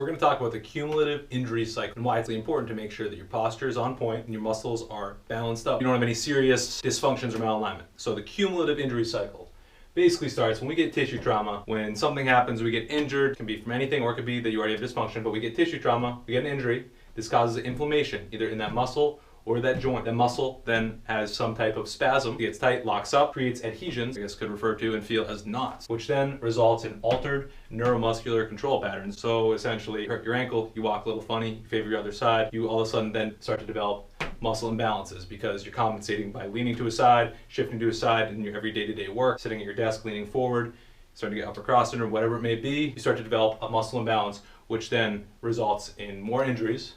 We're going to talk about the cumulative injury cycle and why it's important to make sure that your posture is on point and your muscles are balanced up. You don't have any serious dysfunctions or malalignment. So the cumulative injury cycle basically starts when we get tissue trauma. When something happens, we get injured. It can be from anything, or it could be that you already have dysfunction, but we get tissue trauma, we get an injury. This causes inflammation, either in that muscle or that joint. The muscle then has some type of spasm, it gets tight, locks up, creates adhesions, I guess could refer to and feel as knots, which then results in altered neuromuscular control patterns. So essentially, you hurt your ankle, you walk a little funny, you favor your other side, you all of a sudden then start to develop muscle imbalances because you're compensating by leaning to a side, shifting to a side in your every day-to-day work, sitting at your desk, leaning forward, starting to get upper cross syndrome, whatever it may be. You start to develop a muscle imbalance, which then results in more injuries,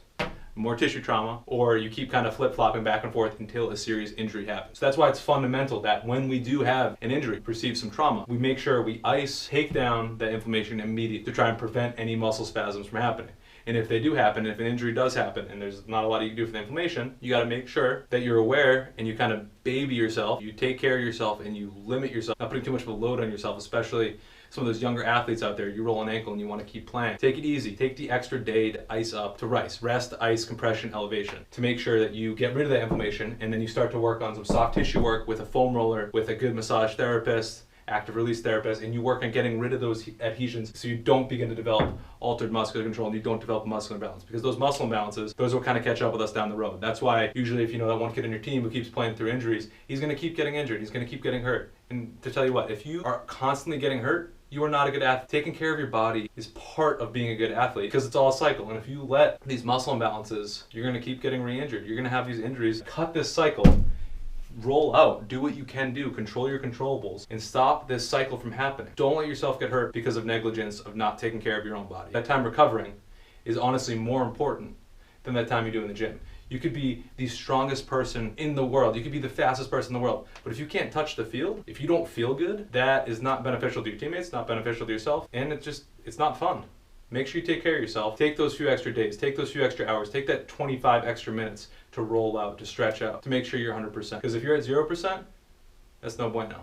more tissue trauma, or you keep kind of flip-flopping back and forth until a serious injury happens. So that's why it's fundamental that when we do have an injury, perceive some trauma, we make sure we ice, take down that inflammation immediately to try and prevent any muscle spasms from happening. And if they do happen, if an injury does happen and there's not a lot you can do for the inflammation, you got to make sure that you're aware and you kind of baby yourself, you take care of yourself and you limit yourself, not putting too much of a load on yourself, especially some of those younger athletes out there. You roll an ankle and you want to keep playing. Take it easy. Take the extra day to ice up, to rest, ice, compression, elevation, to make sure that you get rid of that inflammation, and then you start to work on some soft tissue work with a foam roller, with a good massage therapist, active release therapist, and you work on getting rid of those adhesions so you don't begin to develop altered muscular control and you don't develop muscle imbalance. Because those muscle imbalances, those will kind of catch up with us down the road. That's why usually if you know that one kid on your team who keeps playing through injuries, he's going to keep getting injured, he's going to keep getting hurt. And to tell you what, if you are constantly getting hurt, you are not a good athlete. Taking care of your body is part of being a good athlete because it's all a cycle. And if you let these muscle imbalances, you're going to keep getting re-injured. You're going to have these injuries. Cut this cycle. Roll out. Do what you can do. Control your controllables and stop this cycle from happening. Don't let yourself get hurt because of negligence of not taking care of your own body. That time recovering is honestly more important than that time you do in the gym. You could be the strongest person in the world. You could be the fastest person in the world. But if you can't touch the field, if you don't feel good, that is not beneficial to your teammates, not beneficial to yourself, and it's not fun. Make sure you take care of yourself. Take those few extra days, take those few extra hours, take that 25 extra minutes to roll out, to stretch out, to make sure you're 100%. Because if you're at 0%, that's no bueno.